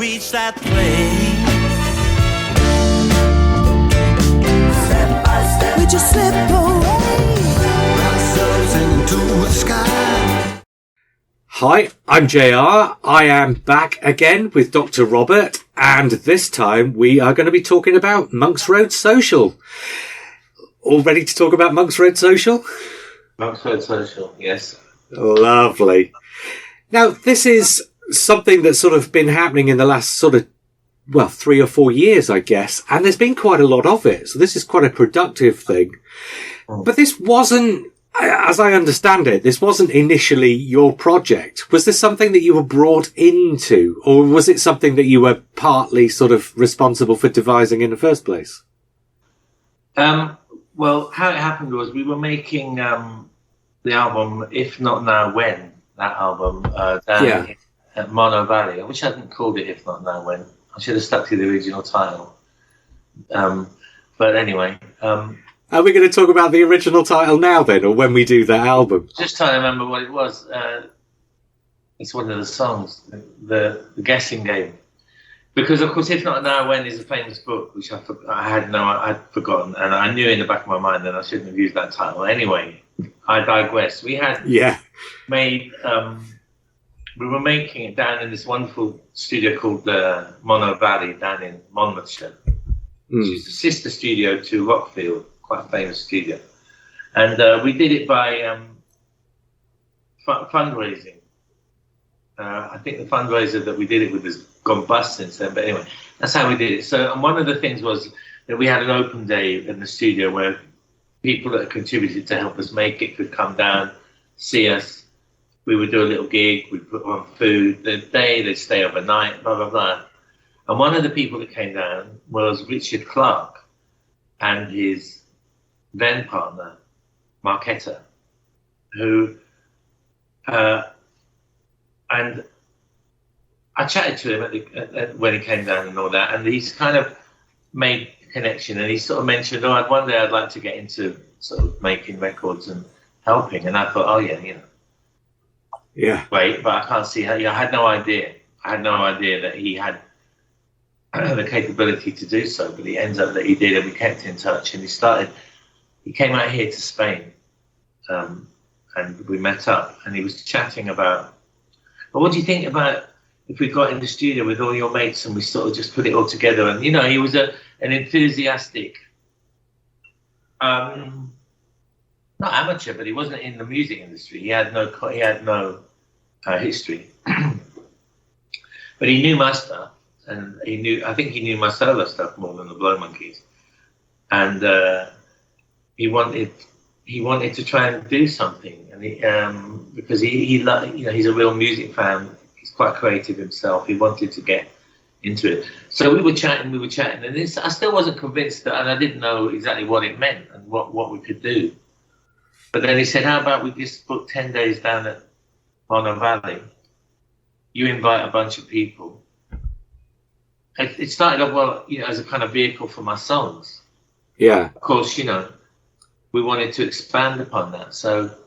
reach that place. Step by step, we just slip away. Ourselves into the sky. Hi, I'm JR. I am back again with Dr. Robert, and this time we are going to be talking about Monk's Road Social. All ready to talk about Monk's Road Social? Monk's Road Social, yes. Lovely. Now, this is something that's sort of been happening in the last 3 or 4 years, I guess, and there's been quite a lot of it. So this is quite a productive thing. But this wasn't, as I understand it, this wasn't initially your project. Was this something that you were brought into, or was it something that you were partly sort of responsible for devising in the first place? Well, how it happened was we were making the album If Not Now When, that album, down at Mono Valley. I wish I hadn't called it If Not Now When. I should have stuck to the original title. But anyway... Are we going to talk about the original title now then, or when we do that album? Just trying to remember what it was. It's one of the songs, the guessing game. Because of course, If Not Now When is a famous book, which I'd forgotten, and I knew in the back of my mind that I shouldn't have used that title. Anyway, I digress. We had made, we were making it down in this wonderful studio called Mono Valley down in Monmouthshire, which is the sister studio to Rockfield, quite a famous studio. And we did it by fundraising. I think the fundraiser that we did it with has gone bust since then, but anyway, that's how we did it. So, and one of the things was that we had an open day in the studio where people that contributed to help us make it could come down, see us. We would do a little gig, we'd put on food. The day they'd stay overnight, blah, blah, blah. And one of the people that came down was Richard Clark and his then partner, Marketta, who, and I chatted to him when he came down and all that, and he's kind of made a connection, and he sort of mentioned, one day I'd like to get into sort of making records and helping, and I thought, great, but I can't see how. I had no idea. That he had the capability to do so, but it ends up that he did, and we kept in touch, and he came out here to Spain, and we met up, and he was chatting about, well, what do you think about if we got in the studio with all your mates and we sort of just put it all together? And, he was an enthusiastic, not amateur, but he wasn't in the music industry. He had no history. But he knew my stuff, and I think he knew my solo stuff more than the Blow Monkeys. And he wanted to try and do something, and because he's a real music fan. He's quite creative himself. He wanted to get into it. So we were chatting, and I still wasn't convinced and I didn't know exactly what it meant and what we could do. But then he said, how about we just book 10 days down at Mono Valley? You invite a bunch of people. It started off, as a kind of vehicle for my songs. Yeah. Of course, we wanted to expand upon that. So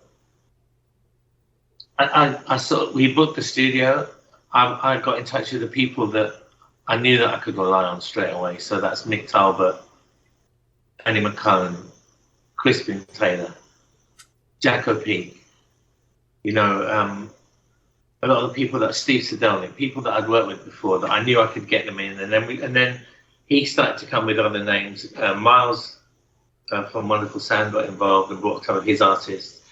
we booked the studio. I got in touch with the people that I knew that I could rely on straight away. So that's Mick Talbot, Annie McCone, Crispin Taylor, Jack O'Peak, a lot of the people that Steve Sedolnik, people that I'd worked with before that I knew I could get them in. And then he started to come with other names. Miles from Wonderful Sound got involved and brought some of his artists.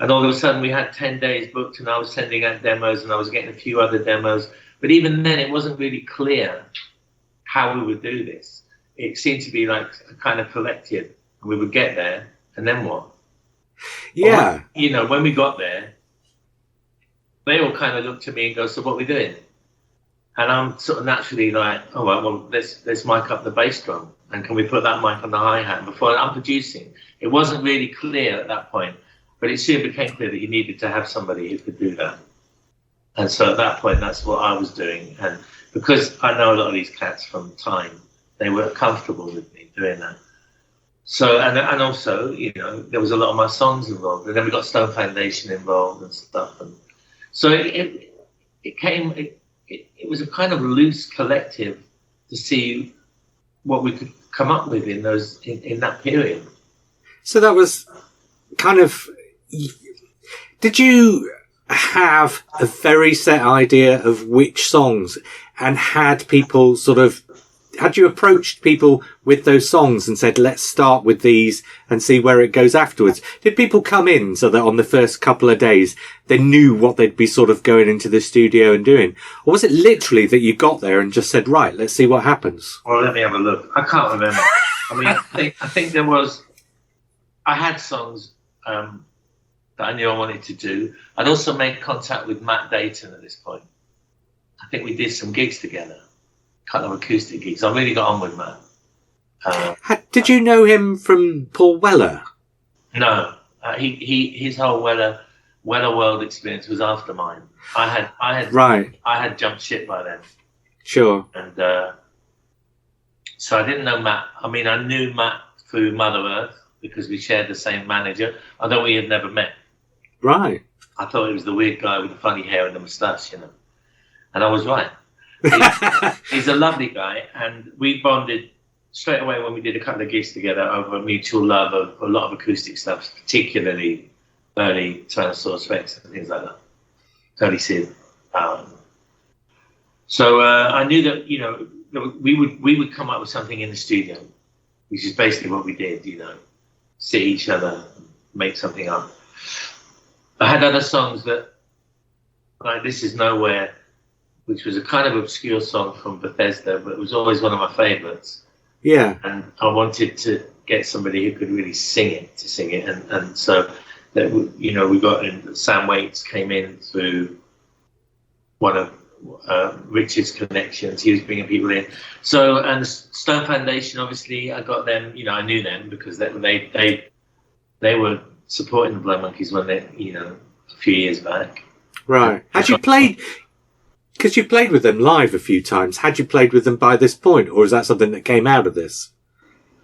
And all of a sudden we had 10 days booked, and I was sending out demos, and I was getting a few other demos. But even then, it wasn't really clear how we would do this. It seemed to be like a kind of collective. And we would get there, and then what? Yeah. Or, when we got there, they all kind of looked at me and go, so what are we doing? And I'm sort of naturally like, oh, well, let's mic up the bass drum. And can we put that mic on the hi-hat? Before I'm producing, it wasn't really clear at that point. But it soon became clear that you needed to have somebody who could do that. And so at that point, that's what I was doing. And because I know a lot of these cats from time, they were comfortable with me doing that. So, and also, there was a lot of my songs involved. And then we got Stone Foundation involved and stuff. And so it it was a kind of loose collective to see what we could come up with in that period. So that was kind of. Did you have a very set idea of which songs, and had you approached people with those songs and said, let's start with these and see where it goes afterwards? Did people come in so that on the first couple of days they knew what they'd be sort of going into the studio and doing? Or was it literally that you got there and just said, right, let's see what happens? Well, let me have a look. I can't remember. I mean, I think I had songs that I knew I wanted to do. I'd also made contact with Matt Dayton at this point. I think we did some gigs together. Kind of acoustic gigs. I really got on with Matt. Did you know him from Paul Weller? No, his whole Weller World experience was after mine. I had jumped ship by then. Sure. And so I didn't know Matt. I mean, I knew Matt through Mother Earth because we shared the same manager, although we had never met. Right. I thought he was the weird guy with the funny hair and the moustache, and I was right. He's a lovely guy, and we bonded straight away when we did a couple of gigs together over a mutual love of a lot of acoustic stuff, particularly early Tyrannosaurus Rex and things like that, early Sid. So I knew that we would come up with something in the studio, which is basically what we did. Sit each other, make something up. I had other songs that, like This Is Nowhere, which was a kind of obscure song from Bethesda, but it was always one of my favourites. Yeah. And I wanted to get somebody who could really sing it. And so, that we got in, Sam Waits came in through one of Richard's connections. He was bringing people in. So, and the Stone Foundation, obviously, I got them, I knew them because they were supporting the Blood Monkeys when they, a few years back. Right. Had you played... Because you played with them live a few times. Had you played with them by this point, or is that something that came out of this?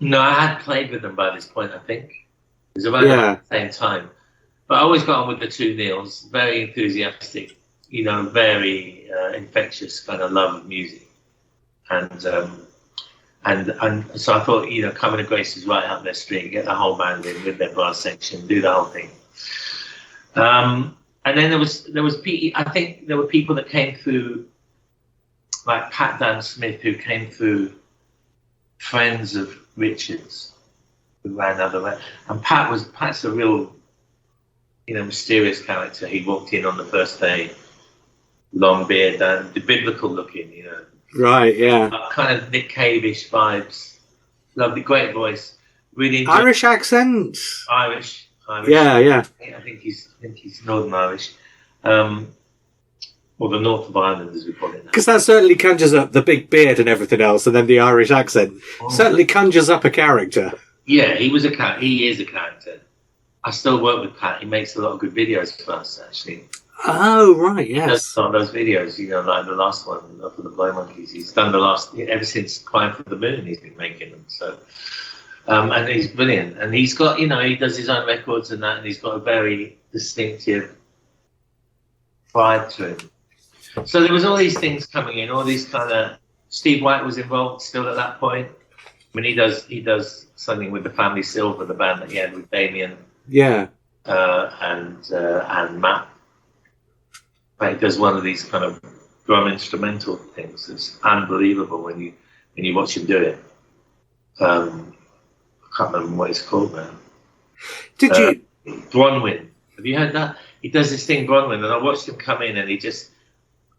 No, I had played with them by this point, I think. It was about the same time. But I always got on with the two Neils. Very enthusiastic, very infectious kind of love of music. And so I thought, Coming to Grace is right up their street. Get the whole band in with their brass section, do the whole thing. And then there was I think there were people that came through, like Pat Dan Smith, who came through friends of Richard's, who ran other way. And Pat's a real, mysterious character. He walked in on the first day, long beard and the biblical looking, Right, yeah. Kind of Nick Cave-ish vibes. Lovely, great voice. Really Irish accent. Irish. Yeah. I think he's Northern Irish, or the North of Ireland, as we call it now. Because that certainly conjures up the big beard and everything else, and then the Irish accent certainly conjures up a character. Yeah, he is a character. I still work with Pat. He makes a lot of good videos for us, actually. Oh, right, yes. On those videos, like the last one for the Blow Monkeys. He's done ever since Climb for the Moon. He's been making them. So. And he's brilliant. And he's got, he does his own records and that, and he's got a very distinctive vibe to him. So there was all these things coming in, all these kind of... Steve White was involved still at that point. I mean, he does something with the Family Silver, the band that he had with Damien. Yeah. And Matt. He does one of these kind of drum instrumental things. It's unbelievable when you watch him do it. I can't remember what it's called now. Did you? Bronwyn. Have you heard that? He does this thing, Bronwyn, and I watched him come in, and he just.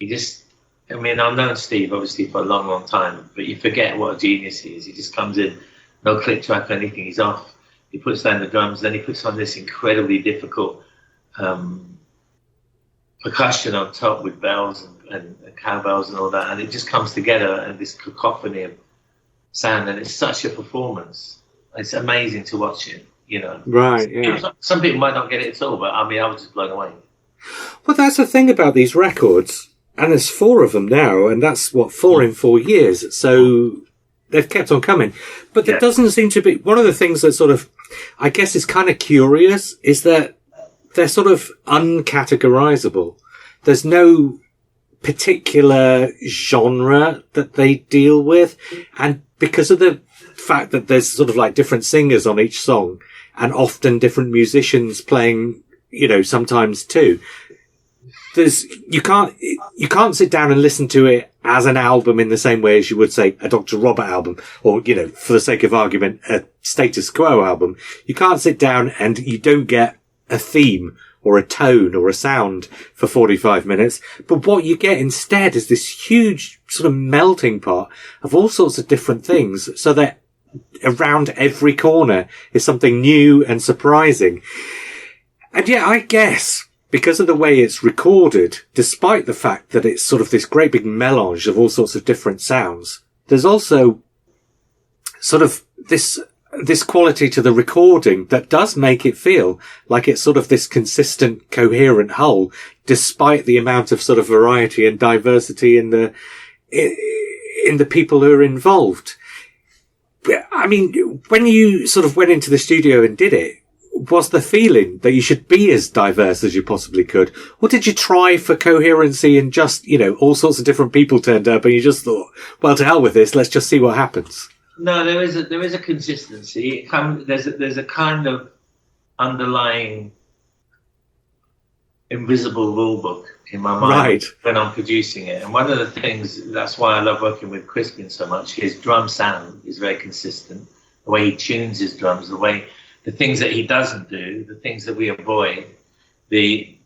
I mean, I've known Steve obviously for a long, long time, but you forget what a genius he is. He just comes in, no click track or anything. He's off. He puts down the drums, then he puts on this incredibly difficult percussion on top with bells and cowbells and all that, and it just comes together and this cacophony of sound, and it's such a performance. It's amazing to watch it, Right, yeah. Some people might not get it at all, but I mean, I was just blown away. Well, that's the thing about these records, and there's 4 of them now, and that's, 4 in 4 years, so they've kept on coming. But there doesn't seem to be... One of the things that sort of, I guess is kind of curious, is that they're sort of uncategorizable. There's no particular genre that they deal with. And because of the fact that there's sort of like different singers on each song and often different musicians playing, sometimes too, you can't sit down and listen to it as an album in the same way as you would say a Dr. Robert album or, for the sake of argument, a Status Quo album. You can't sit down and you don't get a theme or a tone or a sound for 45 minutes. But what you get instead is this huge sort of melting pot of all sorts of different things, so that around every corner is something new and surprising. And yeah, I guess because of the way it's recorded, despite the fact that it's sort of this great big melange of all sorts of different sounds, there's also sort of this quality to the recording that does make it feel like it's sort of this consistent, coherent whole, despite the amount of sort of variety and diversity in the people who are involved. I mean, when you sort of went into the studio and did it, was the feeling that you should be as diverse as you possibly could? Or did you try for coherency and just, all sorts of different people turned up and you just thought, well, to hell with this, let's just see what happens? No, there is a consistency. There's a kind of underlying invisible rule book in my mind when I'm producing it. And one of the things, that's why I love working with Crispin so much, his drum sound is very consistent. The way he tunes his drums, the things that he doesn't do, the things that we avoid, the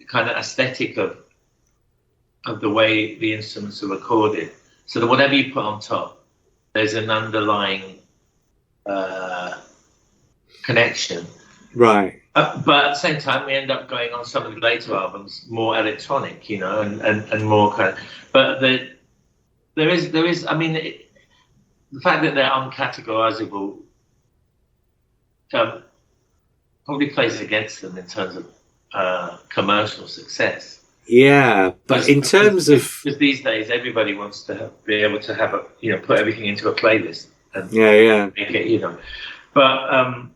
kind of aesthetic of the way the instruments are recorded. So that whatever you put on top, there's an underlying connection. Right. But at the same time, we end up going on some of the later albums more electronic, and more kind of. But there is. I mean, the fact that they're uncategorizable probably plays against them in terms of commercial success. Yeah, but in terms of, because these days everybody wants to be able to have put everything into a playlist and make it, But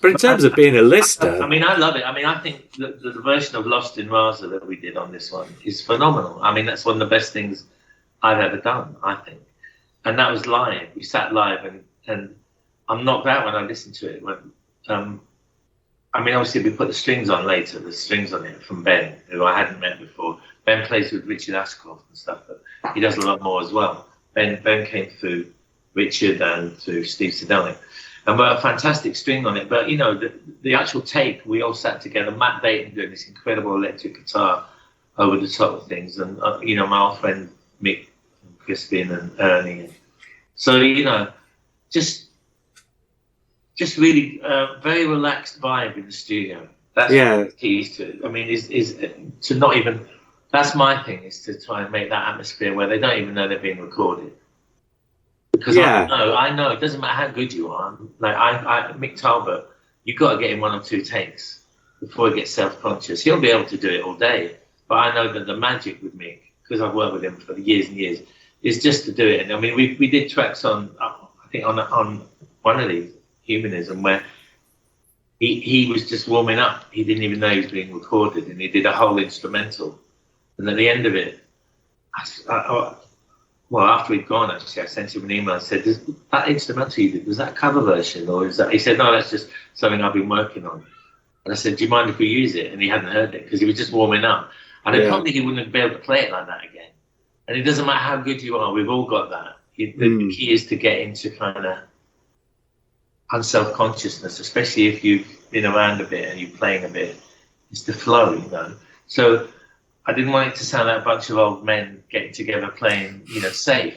in terms of being a lister, I mean, I love it. I mean, I think the version of Lost in Rasa that we did on this one is phenomenal. I mean, that's one of the best things I've ever done, I think. And that was live. We sat live, and I'm knocked out when I listen to it. I mean, obviously, we put the strings on later. There's strings on it from Ben, who I hadn't met before. Ben plays with Richard Ashcroft and stuff, but he does a lot more as well. Ben came through Richard and through Steve Sidonic. And we had a fantastic string on it. But, the actual tape, we all sat together, Matt Dayton doing this incredible electric guitar over the top of things. And, my old friend Mick, and Crispin and Ernie. And so, just really very relaxed vibe in the studio. That's what the key is to it. I mean, is to not even, that's my thing, is to try and make that atmosphere where they don't even know they're being recorded. Because I know, it doesn't matter how good you are. Like Mick Talbot, you've got to get in one or two takes before he gets self-conscious. He'll be able to do it all day. But I know that the magic with Mick, because I've worked with him for years and years, is just to do it. And I mean, we did tracks on, I think on one of these, Humanism, where he was just warming up. He didn't even know he was being recorded, and he did a whole instrumental. And at the end of it, well, after he'd gone, actually, I sent him an email and said, that instrumental you did, was that a cover version? Or is that? He said, no, that's just something I've been working on. And I said, do you mind if we use it? And he hadn't heard it because he was just warming up. And I probably he wouldn't be able to play it like that again. And it doesn't matter how good you are, we've all got that. The key is to get into kind of unself-consciousness, especially if you've been around a bit and you're playing a bit, is to flow, So I didn't want it to sound like a bunch of old men getting together playing, safe.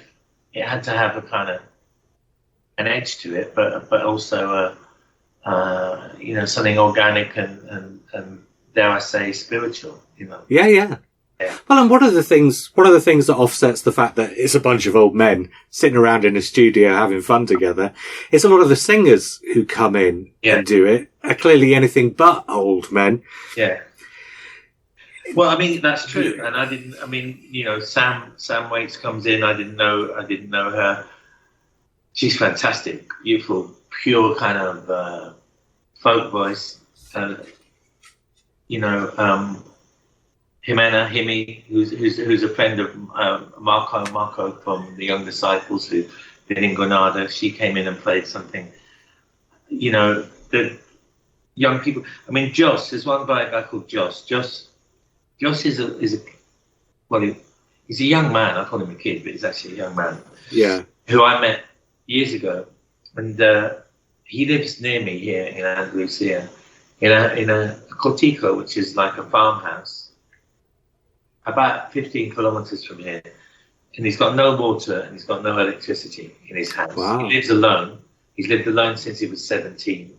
It had to have a kind of an edge to it, but also something organic and dare I say spiritual, Yeah. Well, and one of the things that offsets the fact that it's a bunch of old men sitting around in a studio having fun together is a lot of the singers who come in and do it are clearly anything but old men. Yeah. Well, I mean, that's true. And Sam Waits comes in. I didn't know her. She's fantastic, beautiful, pure kind of Himi, who's a friend of Marco from the Young Disciples, who's been in Granada. She came in and played something. You know, the young people. I mean, Joss. There's one guy called Joss. Joss is a well, he's a young man. I call him a kid, but he's actually a young man. Yeah. Who I met years ago, and he lives near me here in Andalusia, in a cortico, which is like a farmhouse, about 15 kilometers from here. And he's got no water and he's got no electricity in his house. Wow. He lives alone. He's lived alone since he was 17.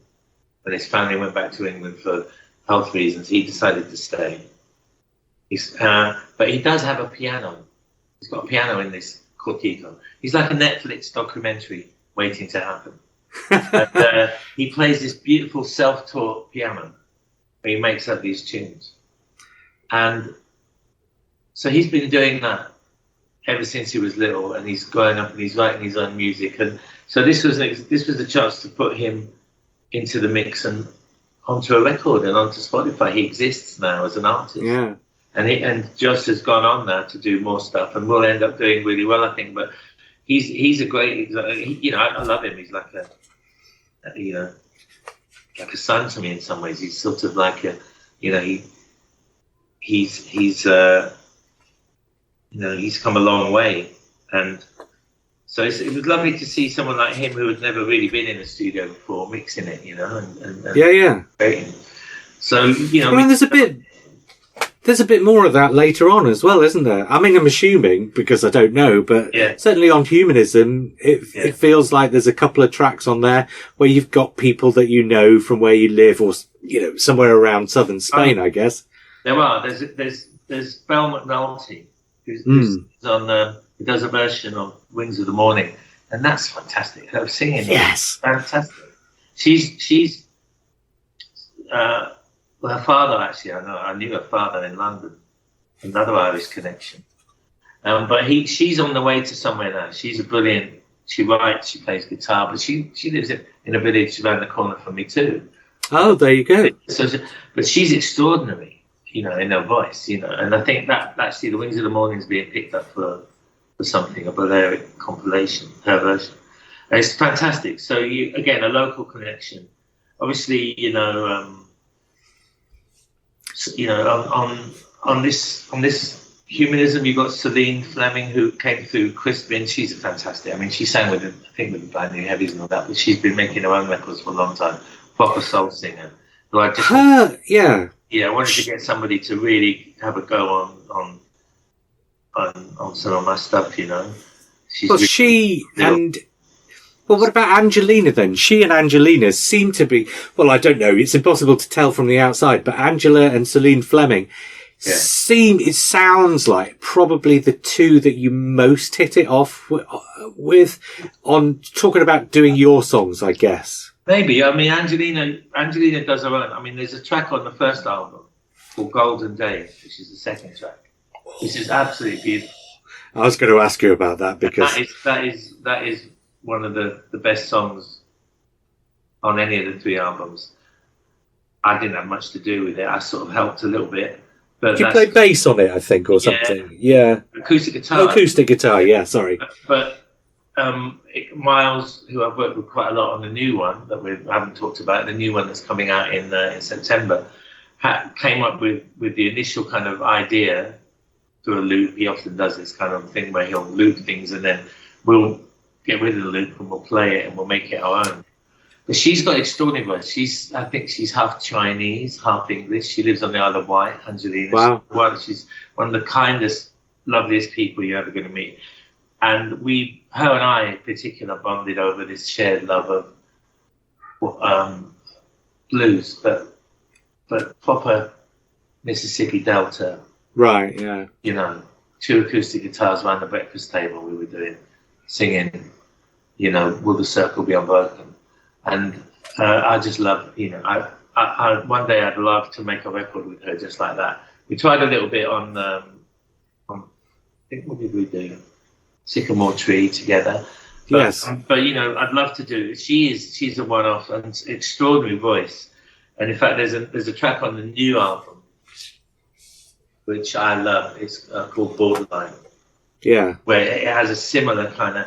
When his family went back to England for health reasons, he decided to stay. But he does have a piano. He's got a piano in this cortico. He's like a Netflix documentary waiting to happen. And, he plays this beautiful self-taught piano where he makes up these tunes. And so he's been doing that ever since he was little, and he's growing up and he's writing his own music. And so this was a chance to put him into the mix and onto a record and onto Spotify. He exists now as an artist. Yeah. And Joss has gone on now to do more stuff, and will end up doing really well, I think. But he's a great, I love him. He's like like a son to me in some ways. He's sort of like he's come a long way, and so it was lovely to see someone like him who had never really been in a studio before mixing it, and Yeah. creating. So I mean, there's a bit more of that later on as well, isn't there? I mean, I'm assuming, because I don't know, but certainly on Humanism, it feels like there's a couple of tracks on there where you've got people that you know from where you live, or somewhere around southern Spain, I guess. There are. There's Belle McNulty, who's on who does a version of Wings of the Morning, and that's fantastic. Her singing, yes, fantastic. She's her father, actually, I knew her father in London, another Irish connection. But she's on the way to somewhere now. She's a brilliant. She writes, she plays guitar, but she lives in a village around the corner from me too. Oh, there you go. But she's extraordinary, in her voice, and I think that actually the Wings of the Morning is being picked up for something, a Balearic compilation, her version. And it's fantastic. So again, a local connection. Obviously, on this Humanism, you've got Celine Fleming, who came through Crispin. She's fantastic. I mean, she sang with the Brand New Heavies and all that, but she's been making her own records for a long time. Proper soul singer. So I just I wanted to get somebody to really have a go on some of my stuff, Well, what about Angelina then? She and Angelina seem to be, well, I don't know, it's impossible to tell from the outside, but Angela and Celine Fleming it sounds like probably the two that you most hit it off with on talking about doing your songs, I guess. Maybe. I mean, Angelina does her own. I mean, there's a track on the first album called Golden Day, which is the second track. This is absolutely beautiful. I was going to ask you about that because that is one of the best songs on any of the three albums. I didn't have much to do with it. I sort of helped a little bit. But you played bass on it, I think, or something. Yeah. Acoustic guitar. Acoustic guitar, yeah, sorry. But Miles, who I've worked with quite a lot on the new one that we haven't talked about, the new one that's coming out in September, came up with the initial kind of idea through a loop. He often does this kind of thing where he'll loop things and then we'll get rid of the loop and we'll play it and we'll make it our own. But she's got extraordinary voice. I think she's half Chinese, half English. She lives on the Isle of Wight, Angelina. Wow. She's one of the kindest, loveliest people you're ever going to meet. And her and I in particular bonded over this shared love of blues, but proper Mississippi Delta. Right, yeah. Two acoustic guitars around the breakfast table we were doing, singing, Will the Circle Be Unbroken? And I just love, I one day I'd love to make a record with her just like that. We tried a little bit on I think, what did we do? Sycamore Tree together. Yes. But I'd love to do. She's a one-off and extraordinary voice. And in fact, there's a track on the new album which I love. It's called Borderline, Yeah. where it has a similar kind of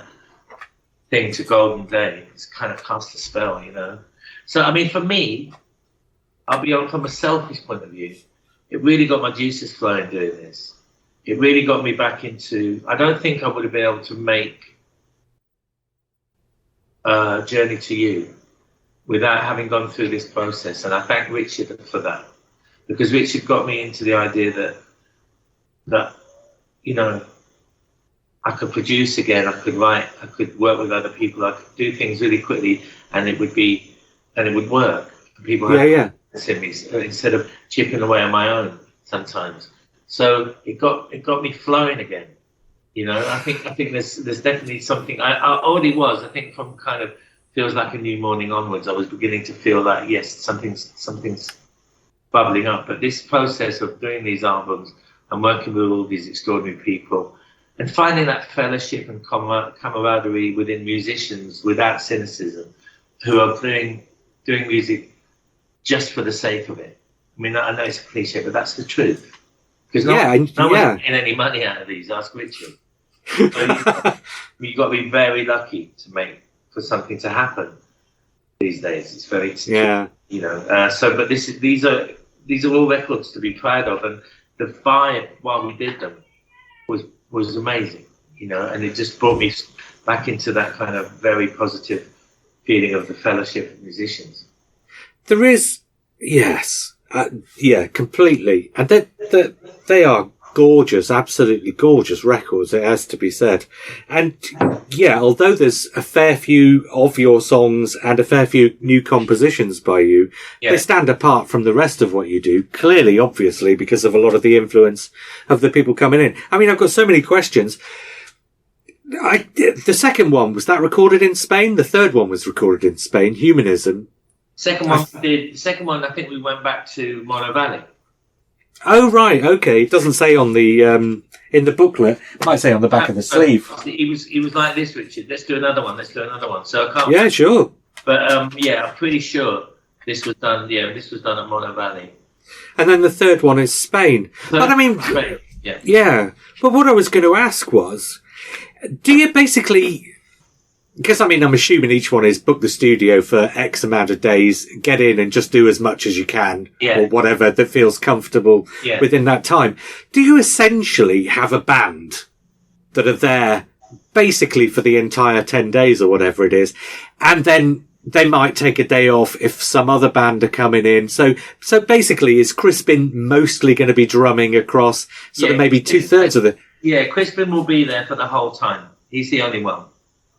thing to Golden Day. It's kind of cast a spell, you know. So, I mean, for me, I'll be on from a selfish point of view. It really got my juices flowing doing this. It really got me back into. I don't think I would have been able to make Journey to You without having gone through this process. And I thank Richard for that, because Richard got me into the idea that you know, I could produce again, I could write, I could work with other people, I could do things really quickly, and it would work. People have in me instead of chipping away on my own sometimes. So it got me flowing again. You know, I think there's definitely something. I already was. I think from kind of feels like a new morning onwards, I was beginning to feel like yes, something's bubbling up. But this process of doing these albums and working with all these extraordinary people and finding that fellowship and camaraderie within musicians without cynicism, who are doing music just for the sake of it. I mean, I know it's a cliche, but that's the truth. Because no one's getting any money out of these. Ask Richard. So you've got to be very lucky for something to happen these days. It's very you know. But these are all records to be proud of, and the vibe while we did them was amazing, you know, and it just brought me back into that kind of very positive feeling of the fellowship of musicians. There is, yes, completely, and they are gorgeous, absolutely gorgeous records. It has to be said, and although there's a fair few of your songs and a fair few new compositions by you, they stand apart from the rest of what you do. Clearly, obviously, because of a lot of the influence of the people coming in. I mean, I've got so many questions. The second one, was that recorded in Spain? The third one was recorded in Spain. Humanism. Second one, I think we went back to Mono Valley. Oh right, okay. It doesn't say on the in the booklet. It might say on the back of the sleeve. He was like this, Richard. Let's do another one. So I can't. Yeah, sure. But I'm pretty sure this was done. Yeah, this was done at Mono Valley. And then the third one is Spain. But I mean, Spain. Yeah. But what I was going to ask was, do you basically? Because, I mean, I'm assuming each one is book the studio for X amount of days, get in and just do as much as you can, or whatever that feels comfortable within that time. Do you essentially have a band that are there basically for the entire 10 days or whatever it is, and then they might take a day off if some other band are coming in? So basically, is Crispin mostly going to be drumming across sort of maybe 2/3 of the... Yeah, Crispin will be there for the whole time. He's the only one.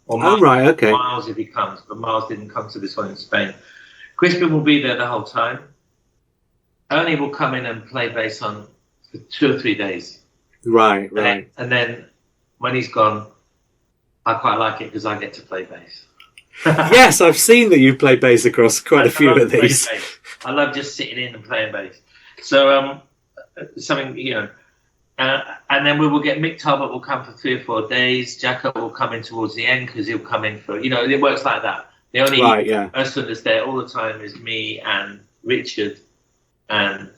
Or Miles, right, okay. Miles if he comes, but Miles didn't come to this one in Spain. Crispin will be there the whole time. Ernie will come in and play bass for 2 or 3 days. Right. And then when he's gone, I quite like it because I get to play bass. Yes, I've seen that you play bass across quite a few of these. I love just sitting in and playing bass. So something, you know. And then we will get Mick Talbot will come for 3 or 4 days. Jacko will come in towards the end because he'll come in for, you know, it works like that. The only person that's there all the time is me and Richard and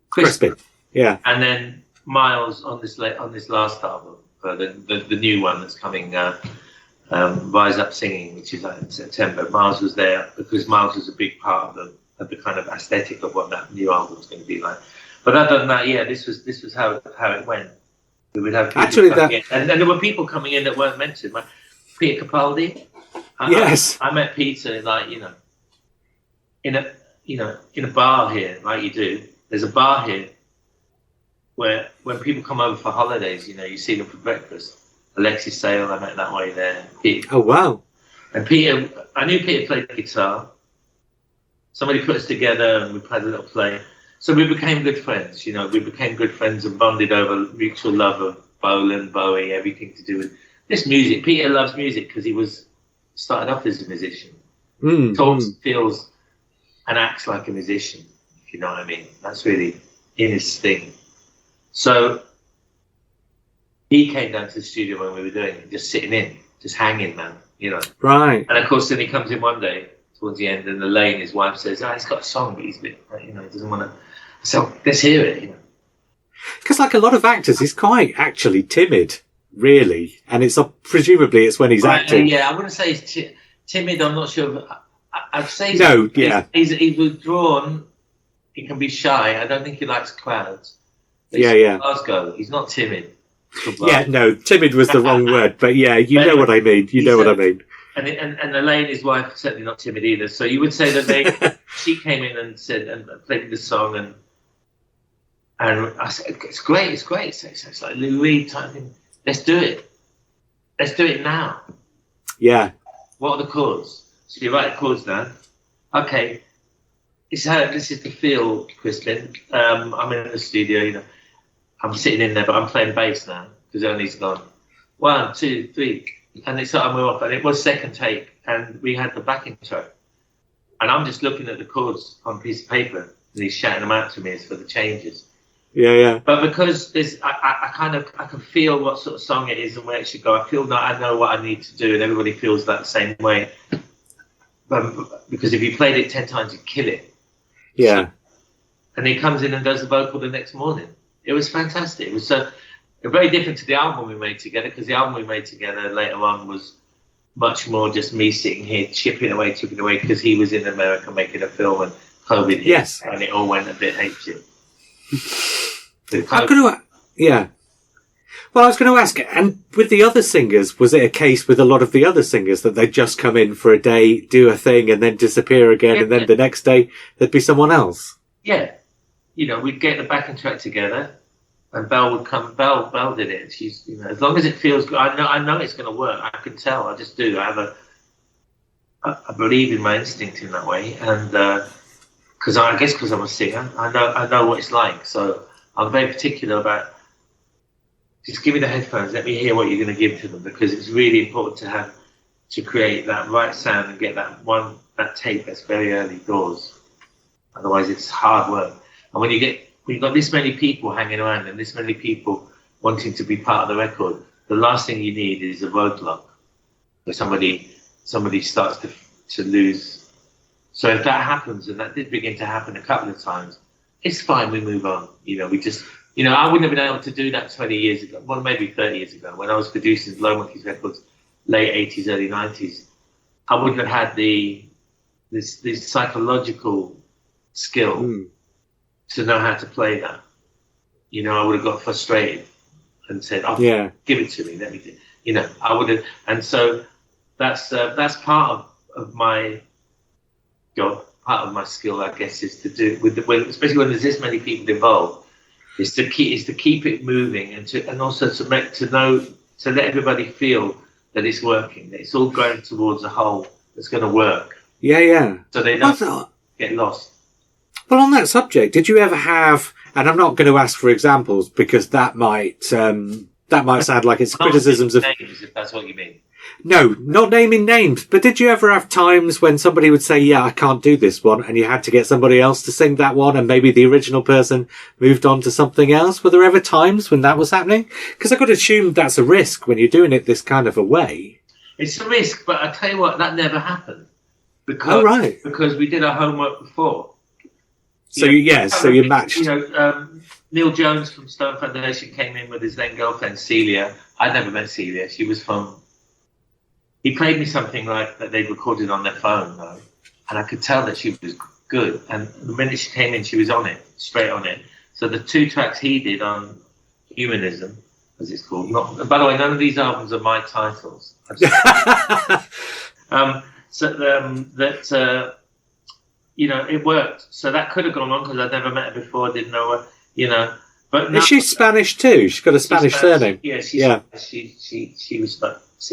Crispin. Yeah. And then Miles on this last album, the new one that's coming, Rise Up Singing, which is like in September. Miles was there because Miles was a big part of the kind of aesthetic of what that new album is going to be like. But other than that, this was how it went. We would have people coming in. And there were people coming in that weren't meant to. Like Peter Capaldi. I met Peter in a bar here, like you do. There's a bar here where when people come over for holidays, you know, you see them for breakfast. Alexis Sale, I met that way there. Peter. Oh wow! And Peter, I knew Peter played the guitar. Somebody put us together and we played a little play. So we became good friends, you know, and bonded over mutual love of Bolan, Bowie, everything to do with this music. Peter loves music because he started off as a musician. Talks, feels, and acts like a musician, if you know what I mean. That's really in his thing. So he came down to the studio when we were doing it, just sitting in, just hanging, man, you know. Right. And of course, then he comes in one day towards the end, and Elaine, his wife, says, he's got a song, but he's a bit, you know, he doesn't want to. So let's hear it, you know. Because like a lot of actors, he's quite actually timid, really. And presumably it's when he's acting. Yeah, I wouldn't say he's timid. I'm not sure. I'd say No, yeah. He's withdrawn. He can be shy. I don't think he likes crowds. But Yeah. Glasgow. He's not timid. Yeah, no, timid was the wrong word. But yeah, you know what I mean. You know what I mean. And Elaine, his wife, certainly not timid either. So you would say that she came in and said and played the song, and I said, it's great. So it's like Lou Reed type thing. Let's do it. Let's do it now. Yeah. What are the chords? So you write the chords down. Okay. This is the feel, Crispin. I'm in the studio, I'm sitting in there, but I'm playing bass now because Ernie's gone. 1, 2, 3. And it's like, we're off. And it was second take. And we had the backing track. And I'm just looking at the chords on a piece of paper. And he's shouting them out to me as for the changes. Yeah. But because I can feel what sort of song it is and where it should go. I feel that I know what I need to do, and everybody feels that the same way. Because if you played it 10 times, you'd kill it. Yeah. And he comes in and does the vocal the next morning. It was fantastic. It was very different to the album we made together, because the album we made together later on was much more just me sitting here chipping away, because he was in America making a film and COVID hit. Yes. And it all went a bit apeshit. Yeah. Well, I was going to ask, and with the other singers, was it a case with a lot of the other singers that they'd just come in for a day, do a thing, and then disappear again, and then the next day there'd be someone else? Yeah. We'd get the backing track together, and Belle would come. Belle did it. She's, as long as it feels good, I know it's going to work. I can tell. I just do. I believe in my instinct in that way, and because I'm a singer, I know what it's like. So I'm very particular about. Just give me the headphones. Let me hear what you're going to give to them, because it's really important to create that right sound and get that tape that's very early doors. Otherwise, it's hard work. And when you've got this many people hanging around and this many people wanting to be part of the record, the last thing you need is a roadblock where somebody starts to lose. So if that happens, and that did begin to happen a couple of times, it's fine. We move on. We just. I wouldn't have been able to do that 20 years ago, well, maybe 30 years ago, when I was producing Blow Monkeys records, late 80s, early 90s. I wouldn't have had this psychological skill to know how to play that. I would have got frustrated and said, give it to me, let me do it. I would have, and so that's part of my job, part of my skill, I guess, is to do, especially when there's this many people involved, is to keep it moving, and also to let everybody feel that it's working, that it's all going towards a whole that's going to work. Yeah. So they don't get lost. Well, on that subject, did you ever have? And I'm not going to ask for examples because that might sound like it's criticisms of names, if that's what you mean. No, not naming names. But did you ever have times when somebody would say, yeah, I can't do this one, and you had to get somebody else to sing that one, and maybe the original person moved on to something else? Were there ever times when that was happening? Because I could assume that's a risk when you're doing it this kind of a way. It's a risk, but I tell you what, that never happened. Because we did our homework before. So you matched. Neil Jones from Stone Foundation came in with his then girlfriend Celia. I'd never met Celia. She was from. He played me something like that they'd recorded on their phone, though, and I could tell that she was good. And the minute she came in, she was on it, straight on it. So the 2 tracks he did on Humanism, as it's called. By the way, none of these albums are my titles. It worked. So that could have gone on because I'd never met her before, didn't know her, But is she Spanish too? She's got a Spanish surname. Yeah, she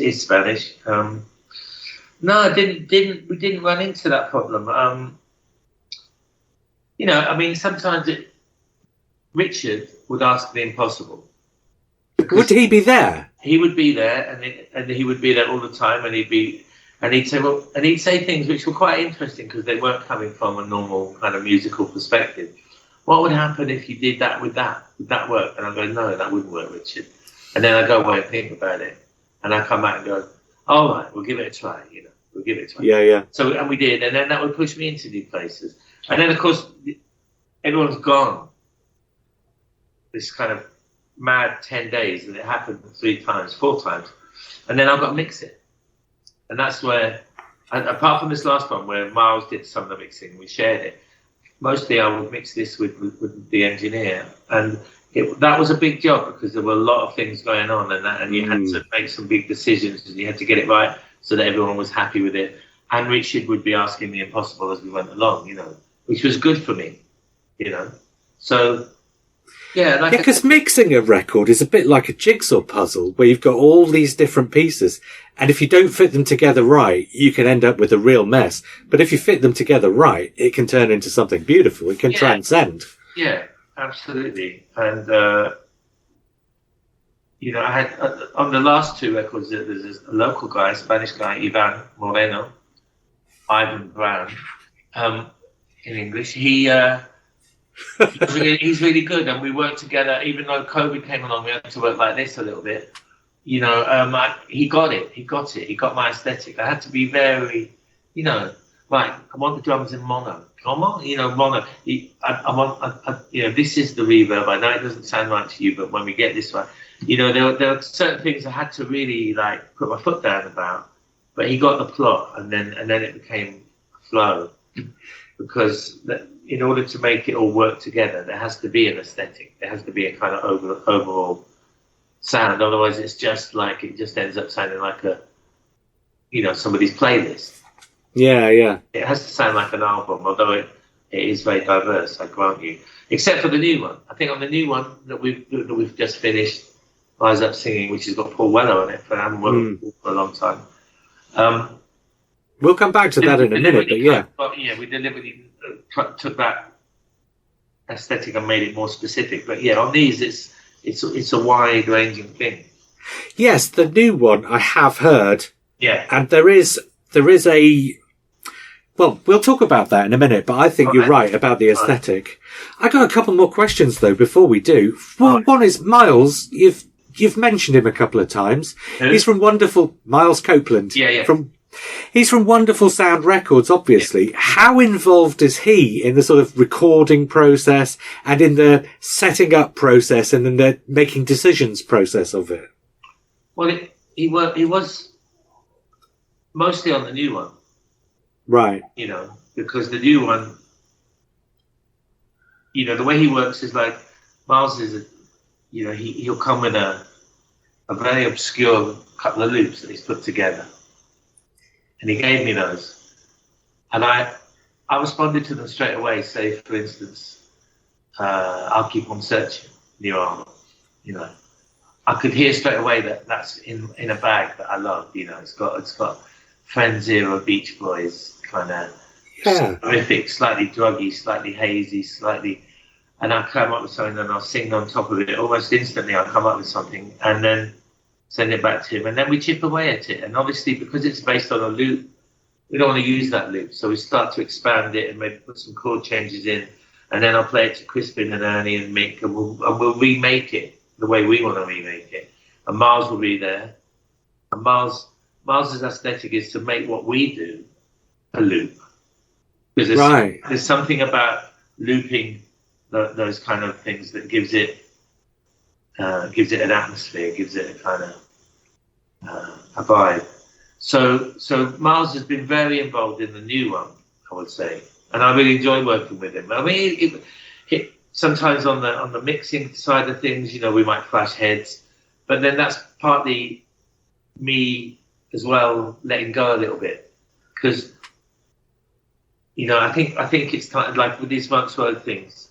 is Spanish. No, we didn't run into that problem. Sometimes Richard would ask the impossible. Would he be there? He would be there, and he would be there all the time, and he'd say things which were quite interesting because they weren't coming from a normal kind of musical perspective. What would happen if you did that with that? Would that work? And I go, no, that wouldn't work, Richard. And then I go away and think about it, and I come back and go, all right, we'll give it a try. We'll give it a try. Yeah. So and we did, and then that would push me into new places. And then of course everyone's gone. this kind of mad 10 days, and it happened 3 times, 4 times, and then I've got to mix it, and that's where, and apart from this last one where Miles did some of the mixing, we shared it. Mostly, I would mix this with the engineer, and that was a big job because there were a lot of things going on, and you had to make some big decisions, and you had to get it right so that everyone was happy with it. And Richard would be asking the impossible as we went along, you know, which was good for me, you know. So, yeah. Because mixing a record is a bit like a jigsaw puzzle where you've got all these different pieces. And if you don't fit them together right, you can end up with a real mess. But if you fit them together right, it can turn into something beautiful. It can transcend. Yeah, absolutely. And, you know, I had, on the last 2 records, there's a local guy, a Spanish guy, Ivan Moreno, Ivan Brown, in English. He's really good, and we worked together. Even though COVID came along, we had to work like this a little bit. You know, he got it. He got my aesthetic. I had to be very, you know, right. I want the drums in mono. You know, mono. I want, you know, this is the reverb. I know it doesn't sound right to you, but when we get this one, you know, there were certain things I had to really like put my foot down about. But he got the plot, and then it became flow, because in order to make it all work together, there has to be an aesthetic. There has to be a kind of overall sound. Otherwise, it just ends up sounding like somebody's playlist. Yeah. It has to sound like an album, although it is very diverse, I grant you. Except for the new one. I think on the new one that we've just finished, Rise Up Singing, which has got Paul Weller on it, but I haven't worked with for a long time. We'll come back to that in a minute, but yeah. But yeah, we deliberately took that aesthetic and made it more specific. But yeah, on these, it's a wide-ranging thing. Yes, the new one I have heard. Yeah, and there is a. Well, we'll talk about that in a minute, but I think you're right about the aesthetic. I got a couple more questions though before we do. Well, one is Miles. You've mentioned him a couple of times. Who? He's from wonderful Miles Copeland. Yeah. He's from Wonderful Sound Records, obviously. Yeah. How involved is he in the sort of recording process and in the setting up process and in the making decisions process of it? Well, he was mostly on the new one. Right. You know, because the new one, you know, the way he works is like, Miles is, you know, he'll come with a very obscure couple of loops that he's put together. And he gave me those. And I responded to them straight away. Say, for instance, I'll Keep On Searching, New Album. You know, I could hear straight away that that's in a bag that I love. You know, it's got Friends era Beach Boys kind of horrific, slightly druggy, slightly hazy, slightly. And I'll come up with something and I'll sing on top of it. Almost instantly, I'll come up with something and then send it back to him. And then we chip away at it. And obviously, because it's based on a loop, we don't want to use that loop. So we start to expand it and maybe put some chord changes in. And then I'll play it to Crispin and Ernie and Mick, and we'll remake it the way we want to remake it. And Miles will be there. And Miles's aesthetic is to make what we do a loop. Because there's something about looping those kind of things that gives it an atmosphere, gives it a kind of a vibe. So Miles has been very involved in the new one, I would say, and I really enjoy working with him. I mean, sometimes on the mixing side of things, you know, we might clash heads, but then that's partly me as well letting go a little bit, because you know, I think it's kind of like with these Monksworth things.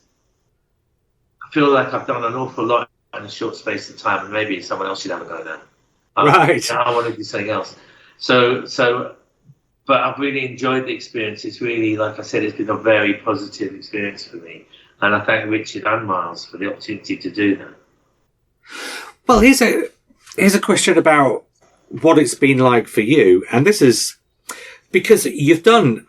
I feel like I've done an awful lot in a short space of time, and maybe someone else should have a go now. Right. I want to do something else. So, but I've really enjoyed the experience. It's really, like I said, it's been a very positive experience for me, and I thank Richard and Miles for the opportunity to do that. Well, here's a question about what it's been like for you, and this is because you've done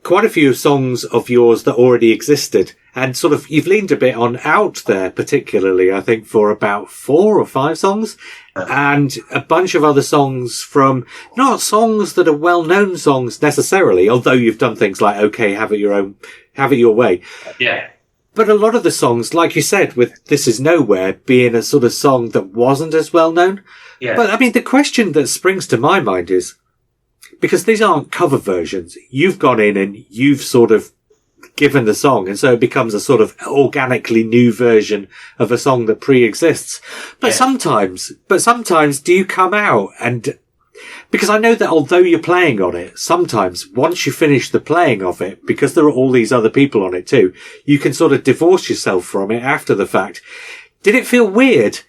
quite a few songs of yours that already existed, and sort of you've leaned a bit on Out There, particularly, I think, for about 4 or 5 songs, and a bunch of other songs from not songs that are well-known songs necessarily, although you've done things like OK, Have It Your Way. Yeah. But a lot of the songs, like you said, with This Is Nowhere being a sort of song that wasn't as well known. Yeah. But I mean, the question that springs to my mind is, because these aren't cover versions, you've gone in and you've sort of given the song, and so it becomes a sort of organically new version of a song that pre-exists. But sometimes do you come out and, because I know that although you're playing on it, sometimes once you finish the playing of it, because there are all these other people on it too, you can sort of divorce yourself from it after the fact. Did it feel weird?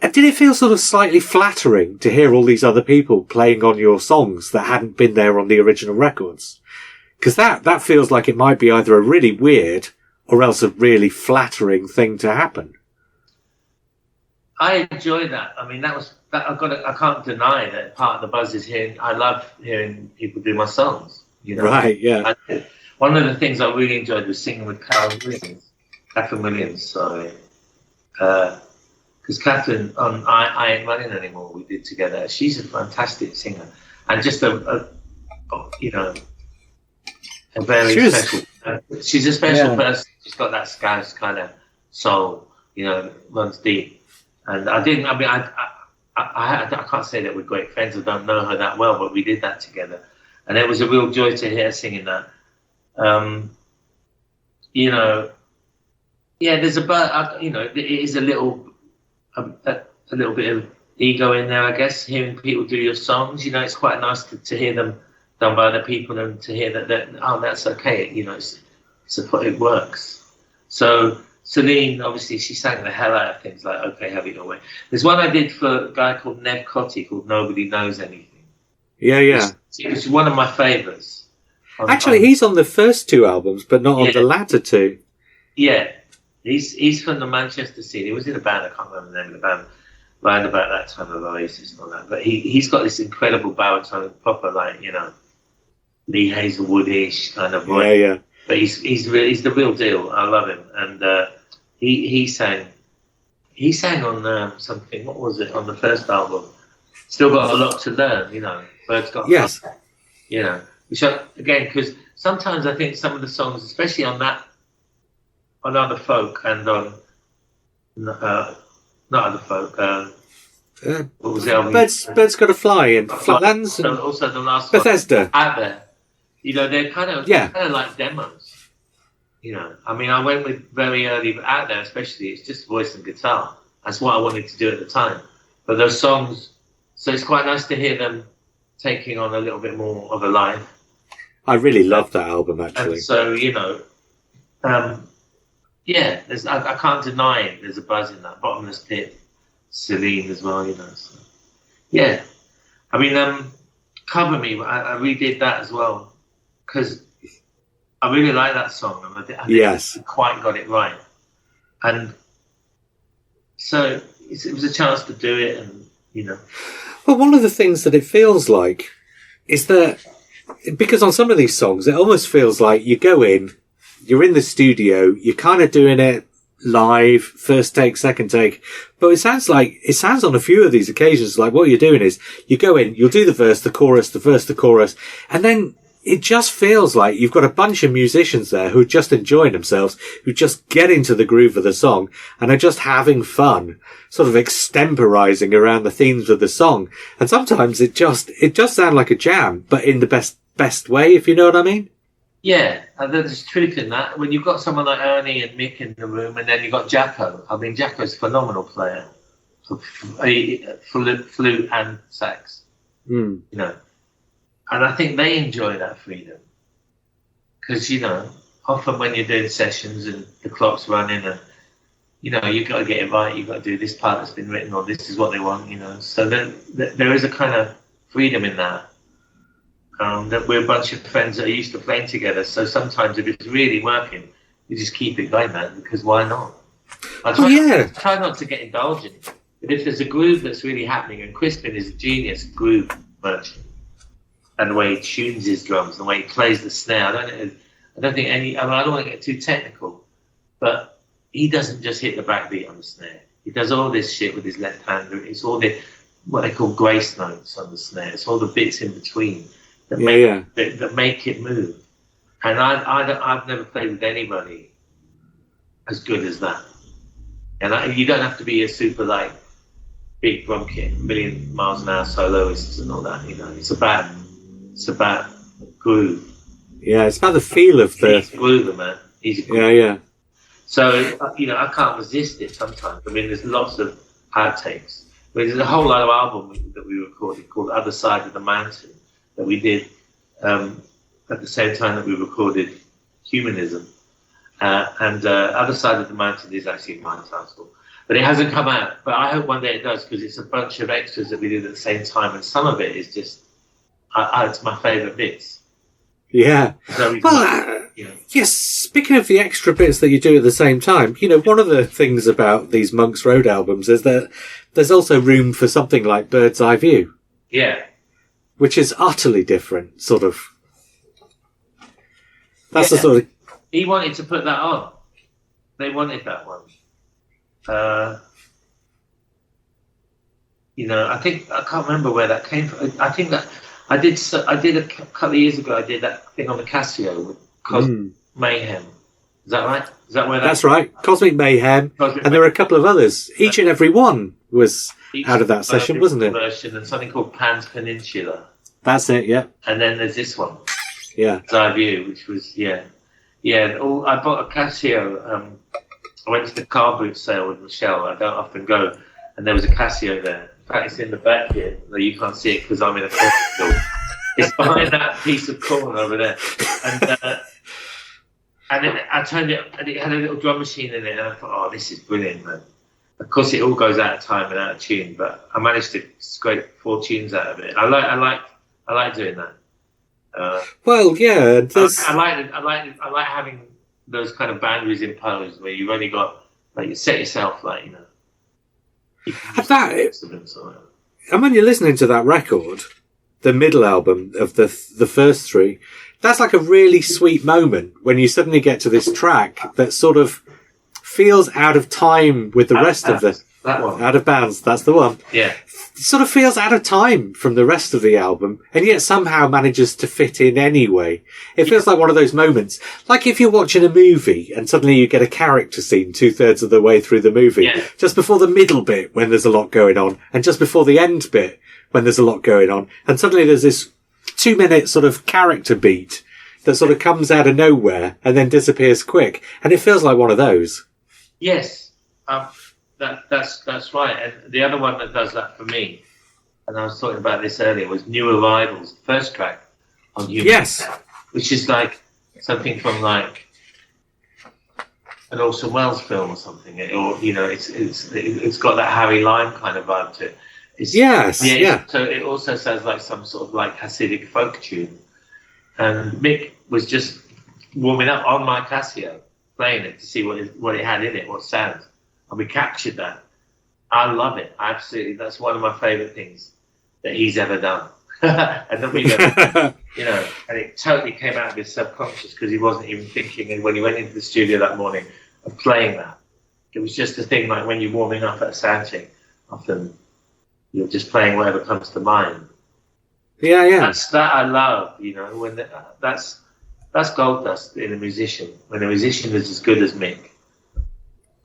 And did it feel sort of slightly flattering to hear all these other people playing on your songs that hadn't been there on the original records? Because that feels like it might be either a really weird or else a really flattering thing to happen. I enjoy that. I mean, that I can't deny that part of the buzz is hearing. I love hearing people do my songs. You know, Right? Yeah. One of the things I really enjoyed was singing with Catherine Williams. Sorry, because Catherine on I Ain't Running Anymore we did together. She's a fantastic singer and just a very special. She's a special person. She's got that Scouse kind of soul, runs deep. And I can't say that we're great friends. I don't know her that well, but we did that together, and it was a real joy to hear her singing that. There's it is a little bit of ego in there, I guess. Hearing people do your songs, it's quite nice to hear them done by other people and to hear that that's okay. It works. So Celine, obviously, she sang the hell out of things like "Okay, Have It Your Way." There's one I did for a guy called Nev Cotti called "Nobody Knows Anything." Yeah. It's one of my favourites. Actually, he's on the first two albums, but not on the latter two. Yeah, he's from the Manchester scene. He was in a band. I can't remember the name of the band. Around about that time of Oasis and all that. But he's got this incredible baritone, proper Lee Hazelwood-ish kind of voice. Yeah. But he's the real deal. I love him, and he sang on something. What was it on the first album? Still got a lot to learn, Birds Got Fun, which again, because sometimes I think some of the songs, especially on Other Folk and on not Other Folk. What was the album? Birds Gotta Fly and Flatlands. And also the last Bethesda. one, Out There. They're kind of like demos. I mean, I went with very early Out There, especially. It's just voice and guitar. That's what I wanted to do at the time. But those songs, so it's quite nice to hear them taking on a little bit more of a life. I really love that album, actually. And so, I can't deny it. There's a buzz in that. Bottomless Pit, Celine as well, So, yeah. I mean, Cover Me, I redid that as well. Because I really like that song, and I didn't quite got it right, and so it was a chance to do it, and Well, one of the things that it feels like is that because on some of these songs, it almost feels like you go in, you're in the studio, you're kind of doing it live, first take, second take, but it sounds on a few of these occasions like what you're doing is you go in, you'll do the verse, the chorus, the verse, the chorus, and then it just feels like you've got a bunch of musicians there who are just enjoying themselves, who just get into the groove of the song and are just having fun, sort of extemporizing around the themes of the song. And sometimes it does sound like a jam, but in the best way, if you know what I mean. Yeah, and there's truth in that. When you've got someone like Ernie and Mick in the room, and then you've got Jacko. I mean, Jacko's a phenomenal player, flute and sax. And I think they enjoy that freedom because, often when you're doing sessions and the clock's running and, you've got to get it right, you've got to do this part that's been written or this is what they want, So then there is a kind of freedom in that. That we're a bunch of friends that are used to playing together. So sometimes if it's really working, you just keep it going, man, because why not? I try not to get indulgent. But if there's a groove that's really happening, and Crispin is a genius groove merchant, and the way he tunes his drums, the way he plays the snare. I don't want to get too technical, but he doesn't just hit the backbeat on the snare. He does all this shit with his left hand. It's all what they call grace notes on the snare. It's all the bits in between that make it move. And I've never played with anybody as good as that. And you don't have to be a super like big bronchic, million miles an hour soloists and all that. You know, it's about groove. Yeah, it's about the feel of the. He's a groover, man. He's a groover. Yeah, yeah. So I can't resist it sometimes. I mean, there's lots of outtakes. I mean, there's a whole other album that we recorded called "Other Side of the Mountain" that we did at the same time that we recorded "Humanism." And Other Side of the Mountain is actually my title. But it hasn't come out. But I hope one day it does, because it's a bunch of extras that we did at the same time. And some of it is just, it's my favourite bits. Yeah. So yes, speaking of the extra bits that you do at the same time, one of the things about these Monks Road albums is that there's also room for something like Bird's Eye View. Yeah. Which is utterly different, sort of. That's the sort of... He wanted to put that on. They wanted that one. I can't remember where that came from. I think that I did a couple of years ago. I did that thing on the Casio with Cosmic Mayhem. Is that right? Is that where that's right? Cosmic Mayhem, and there were a couple of others. Each and every one was out of that session, wasn't it? Version and something called Pan's Peninsula. That's it. Yeah. And then there's this one. Yeah. Bird's View, which was yeah. I bought a Casio. I went to the car boot sale with Michelle. I don't often go, and there was a Casio there. In fact, it's in the back here. No, you can't see it because I'm in a corner. It's behind that piece of corn over there. And then I turned it, and it had a little drum machine in it, and I thought, oh, this is brilliant, man. Of course, it all goes out of time and out of tune, but I managed to scrape 4 tunes out of it. I like doing that. Well, yeah, I like having those kind of boundaries imposed where you've only got, like, you set yourself, like, and when you're listening to that record, the middle album of the first 3, that's like a really sweet moment when you suddenly get to this track that sort of feels out of time with the rest of that one. Out of Bounds, that's the one. Yeah. It sort of feels out of time from the rest of the album, and yet somehow manages to fit in anyway. It feels like one of those moments, like if you're watching a movie and suddenly you get a character scene 2/3 of the way through the movie, just before the middle bit when there's a lot going on, and just before the end bit when there's a lot going on, and suddenly there's this 2-minute sort of character beat that sort of comes out of nowhere and then disappears quick, and it feels like one of those. Yes. That's right. And the other one that does that for me, and I was talking about this earlier, was New Arrivals, first track on Human. Yes. Which is like something from like an Orson Welles film or something, or it's got that Harry Lime kind of vibe to it. So it also sounds like some sort of like Hasidic folk tune. And Mick was just warming up on my Casio, playing it to see what it had in it, what sounds. And we captured that. I love it. Absolutely. That's one of my favourite things that he's ever done. And that we've ever, and it totally came out of his subconscious because he wasn't even thinking. And when he went into the studio that morning of playing that, it was just a thing like when you're warming up at a soundcheck, often you're just playing whatever comes to mind. Yeah. That I love, when that's gold dust in a musician. When a musician is as good as Mick,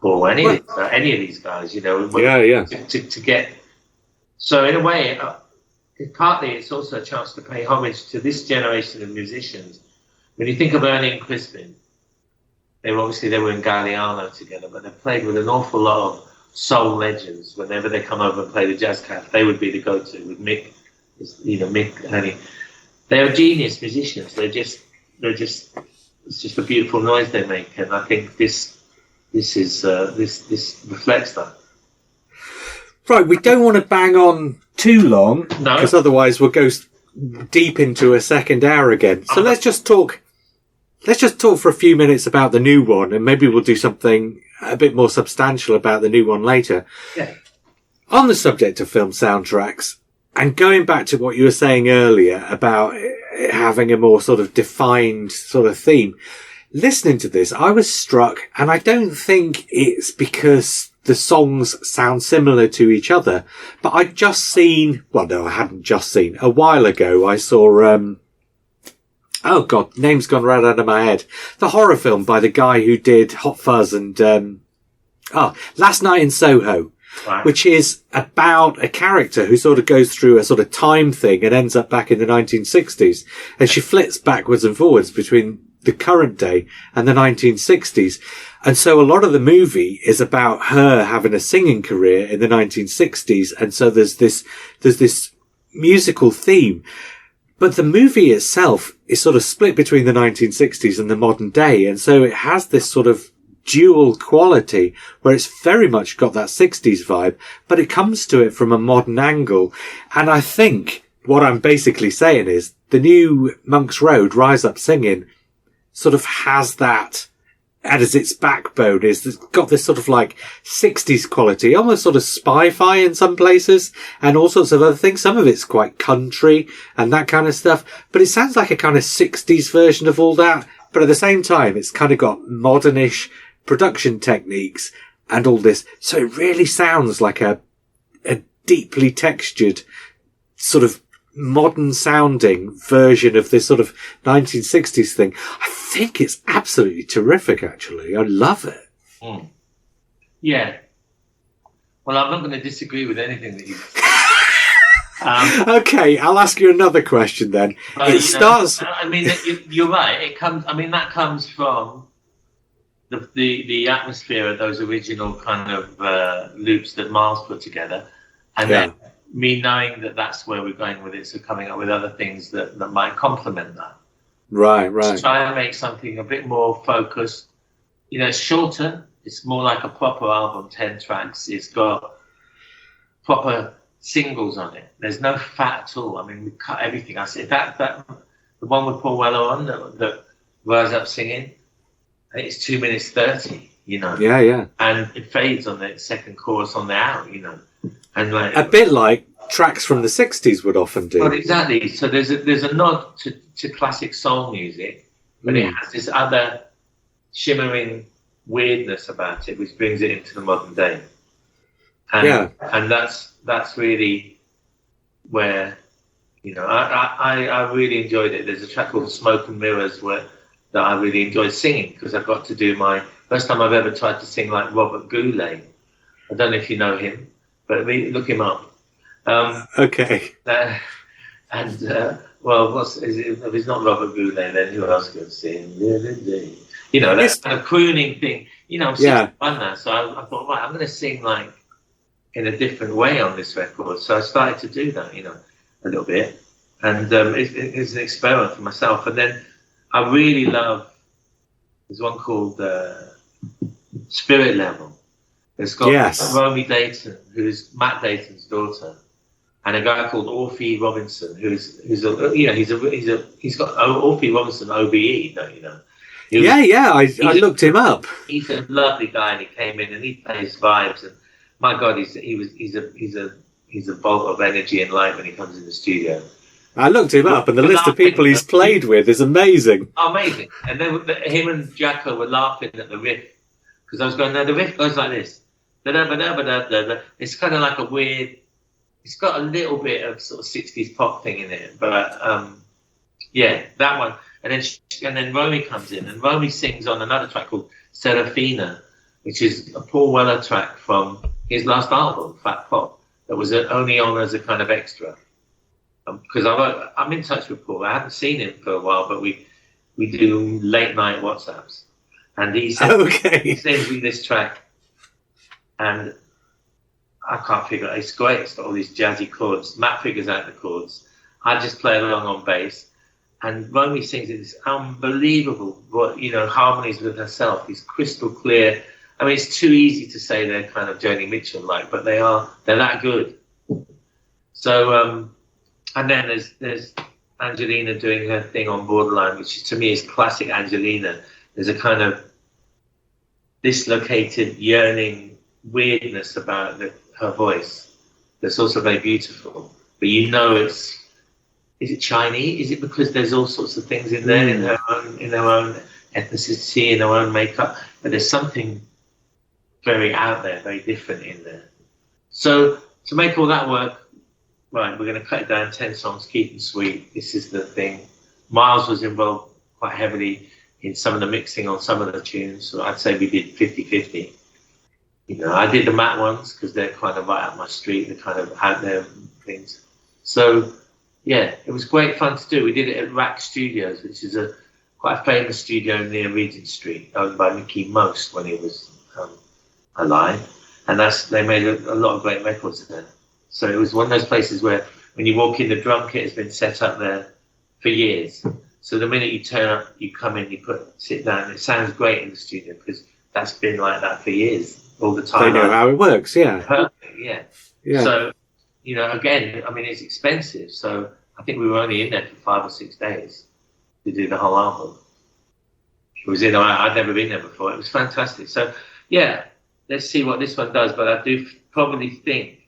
or any of these guys, to get. So in a way, partly it's also a chance to pay homage to this generation of musicians. When you think of Ernie and Crispin, they were in Galliano together, but they played with an awful lot of soul legends. Whenever they come over and play the Jazz Caf, they would be the go-to with Mick. Mick, Ernie. They are genius musicians. It's just a beautiful noise they make, and I think this reflects that. Right, we don't want to bang on too long, because otherwise we'll go deep into a second hour again. So let's just talk for a few minutes about the new one, and maybe we'll do something a bit more substantial about the new one later. Yeah. On the subject of film soundtracks, and going back to what you were saying earlier about having a more sort of defined sort of theme, listening to this, I was struck, and I don't think it's because the songs sound similar to each other, but I'd just seen, I hadn't just seen, a while ago I saw Oh God, name's gone right out of my head. The horror film by the guy who did Hot Fuzz and Last Night in Soho, Right. which is about a character who sort of goes through a sort of time thing and ends up back in the 1960s, and she flits backwards and forwards between the current day and the 1960s. And so a lot of the movie is about her having a singing career in the 1960s, and so there's this musical theme. But the movie itself is sort of split between the 1960s and the modern day. And so it has this sort of dual quality where it's very much got that 60s vibe, but it comes to it from a modern angle. And I think what I'm basically saying is the new Monk's Road, Rise Up Singing, sort of has that as its backbone. It's got this sort of like 60s quality, almost sort of spy-fi in some places, and all sorts of other things. Some of it's quite country and that kind of stuff, but it sounds like a kind of 60s version of all that. But at the same time, it's kind of got modernish production techniques and all this. So it really sounds like a deeply textured sort of modern sounding version of this sort of 1960s thing. I think it's absolutely terrific, actually. I love it. Mm. Yeah. Well, I'm not going to disagree with anything that you said. Okay, I'll ask you another question then. It starts... I mean, you're right. It comes. I mean, that comes from the atmosphere of those original kind of loops that Miles put together, and then me knowing that that's where we're going with it, so coming up with other things that might complement that. Right. To try and make something a bit more focused. It's shorter. It's more like a proper album, 10 tracks. It's got proper singles on it. There's no fat at all. I mean, we cut everything. I said that the one with Paul Weller on, that Rise Up Singing, it's 2 minutes 30, Yeah. And it fades on the second chorus on the out, And like a bit like tracks from the 60s would often do. Well, exactly. So there's a nod to classic soul music, but it has this other shimmering weirdness about it, which brings it into the modern day. And that's really where, I really enjoyed it. There's a track called Smoke and Mirrors that I really enjoyed singing, because I got to do my first time I've ever tried to sing like Robert Goulet. I don't know if you know him, but look him up. Okay. If it's not Robert Goulet, then who else can sing? That kind of crooning thing. I'm 61 now, so I thought, right, I'm going to sing like in a different way on this record. So I started to do that, a little bit, and it's an experiment for myself. And then I really love. There's one called Spirit Level. It's got Romy Dayton, who's Matt Dayton's daughter, and a guy called Orphy Robinson, he's got Orphy Robinson OBE, don't you know? I looked him up. He's a lovely guy, and he came in and he plays vibes, and my God, he's a bolt of energy and light when he comes in the studio. I looked him up, and the list of people he's played with is amazing. Amazing. And then him and Jacko were laughing at the riff, because I was going, no, the riff goes like this. It's kind of like a weird, it's got a little bit of sort of 60s pop thing in it, but that one. And then Romy comes in, and Romy sings on another track called Serafina, which is a Paul Weller track from his last album, Fat Pop, that was only on as a kind of extra. Because I'm in touch with Paul. I haven't seen him for a while, but we do late night WhatsApps, and he sends me this track. And I can't figure it. It's great. It's got all these jazzy chords. Matt figures out the chords. I just play along on bass. And Romy sings this unbelievable, harmonies with herself. These crystal clear. I mean, it's too easy to say they're kind of Joni Mitchell-like, but they're that good. So, and then there's Angelina doing her thing on Borderline, which to me is classic Angelina. There's a kind of dislocated, yearning weirdness about her voice that's also very beautiful, but is it Chinese? Is it because there's all sorts of things in there in her own ethnicity, in her own makeup, but there's something very out there, very different in there. So to make all that work, right, we're going to cut it down 10 songs, keep them sweet. This is the thing. Miles was involved quite heavily in some of the mixing on some of the tunes. So I'd say we did 50-50. I did the Matt ones because they're kind of right up my street. They're kind of out there things. So, yeah, it was great fun to do. We did it at Rack Studios, which is quite a famous studio near Regent Street, owned by Mickey Most when he was alive. And they made a lot of great records there. So it was one of those places where when you walk in, the drum kit has been set up there for years. So the minute you turn up, you come in, sit down. It sounds great in the studio because that's been like that for years. All the time. They know how it works, yeah. Perfect, yeah. So, again, I mean, it's expensive. So I think we were only in there for 5 or 6 days to do the whole album. It was I'd never been there before. It was fantastic. So, yeah, let's see what this one does. But I do probably think,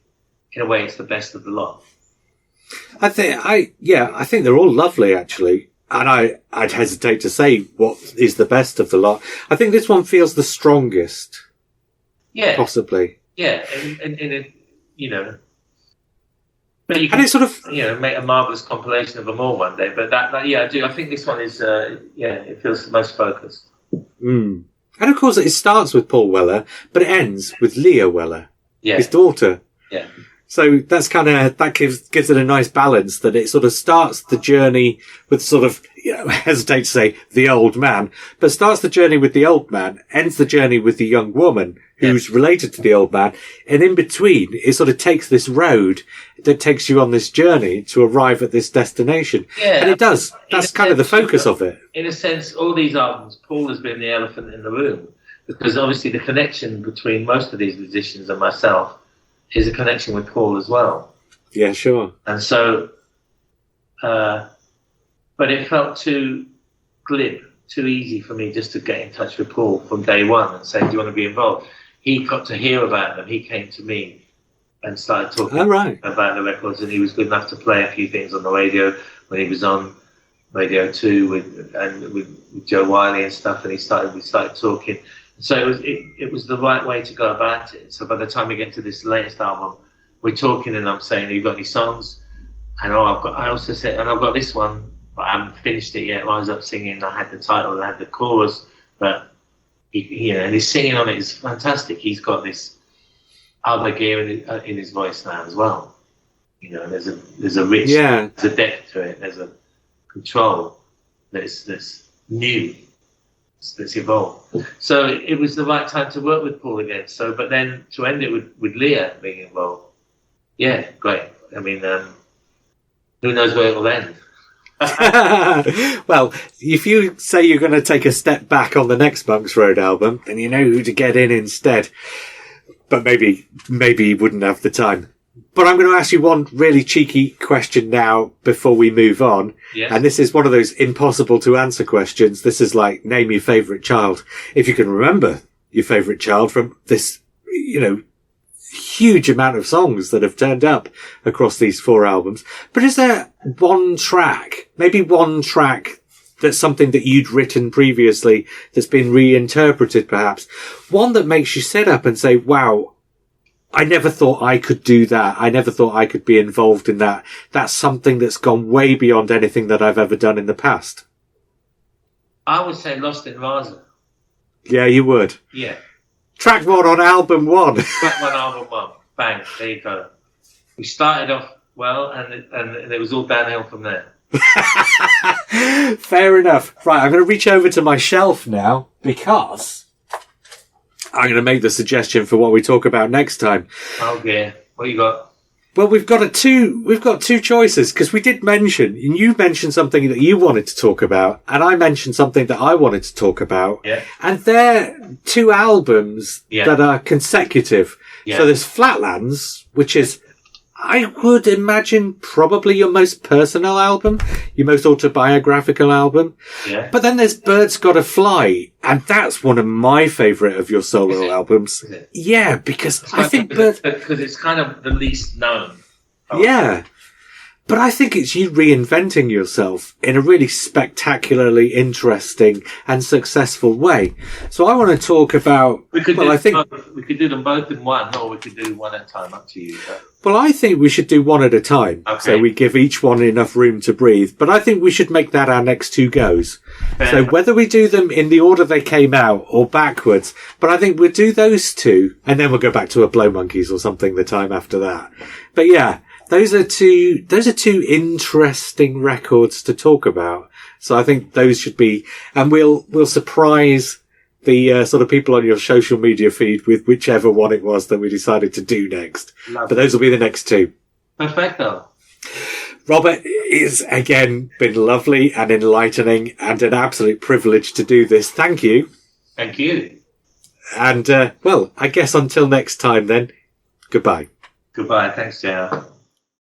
in a way, it's the best of the lot. I think they're all lovely, actually. And I'd hesitate to say what is the best of the lot. I think this one feels the strongest. Yeah, possibly. Yeah, and but you can, and it's sort of make a marvelous compilation of them all one day. But I do. I think this one is it feels the most focused. And of course, it starts with Paul Weller, but it ends with Leah Weller, his daughter. Yeah. So that's that gives it a nice balance that it sort of starts the journey with sort of, I hesitate to say the old man, but starts the journey with the old man, ends the journey with the young woman who's related to the old man. And in between, it sort of takes this road that takes you on this journey to arrive at this destination. Yeah. And it does. That's kind of the focus of it. In a sense, all these albums, Paul has been the elephant in the room because obviously the connection between most of these musicians and myself is a connection with Paul as well. Yeah, sure. And so, but it felt too glib, too easy for me just to get in touch with Paul from day one and say, do you want to be involved? He got to hear about them. He came to me and started talking about the records, and he was good enough to play a few things on the radio when he was on Radio 2 with Joe Wiley and stuff, and we started talking. So it was the right way to go about it. So by the time we get to this latest album, we're talking and I'm saying, have you got any songs? And I also said, and I've got this one, but I haven't finished it yet. I was up singing, I had the title, I had the chorus, but and his singing on it is fantastic. He's got this other gear in his voice now as well. There's a rich, there's a depth to it, there's a control that's new. That's evolved. So it was the right time to work with Paul again. So, but then to end it with Leah being involved, yeah, great. I mean, who knows where it will end? Well, if you say you're going to take a step back on the next Monks Road album, then you know who to get in instead. But maybe you wouldn't have the time. But I'm going to ask you one really cheeky question now before we move on. Yes. And this is one of those impossible to answer questions. This is like, name your favourite child. If you can remember your favourite child from this, huge amount of songs that have turned up across these 4 albums. But is there one track that's something that you'd written previously that's been reinterpreted perhaps? One that makes you sit up and say, wow, I never thought I could do that. I never thought I could be involved in that. That's something that's gone way beyond anything that I've ever done in the past. I would say Lost in Raza. Yeah, you would. Yeah. Track 1 on album 1. Track 1, album 1. Bang, there you go. We started off well, and it was all downhill from there. Fair enough. Right, I'm going to reach over to my shelf now because I'm going to make the suggestion for what we talk about next time. Oh yeah, what you got? Well, we've got two choices because we did mention, and you mentioned something that you wanted to talk about, and I mentioned something that I wanted to talk about. Yeah. And they're 2 albums that are consecutive. Yeah. So there's Flatlands, which is, I would imagine, probably your most personal album, your most autobiographical album. Yeah. But then there's Birds Gotta Fly, and that's one of my favourite of your solo albums. Is it? Yeah, because I think because it's kind of the least known. Yeah. But I think it's you reinventing yourself in a really spectacularly interesting and successful way. So I want to talk about. We could do them both in one, or we could do one at a time. Up to you. Well, I think we should do one at a time. Okay. So we give each one enough room to breathe. But I think we should make that our next two goes. So whether we do them in the order they came out or backwards, but I think we'll do those two, and then we'll go back to a Blow Monkeys or something the time after that. But yeah. Those are two interesting records to talk about. So I think those should be, and we'll surprise the sort of people on your social media feed with whichever one it was that we decided to do next. Lovely. But those will be the next two. Perfecto. Robert, it's again been lovely and enlightening and an absolute privilege to do this. Thank you. Thank you. And, well, I guess until next time then, goodbye. Goodbye. Thanks, JR.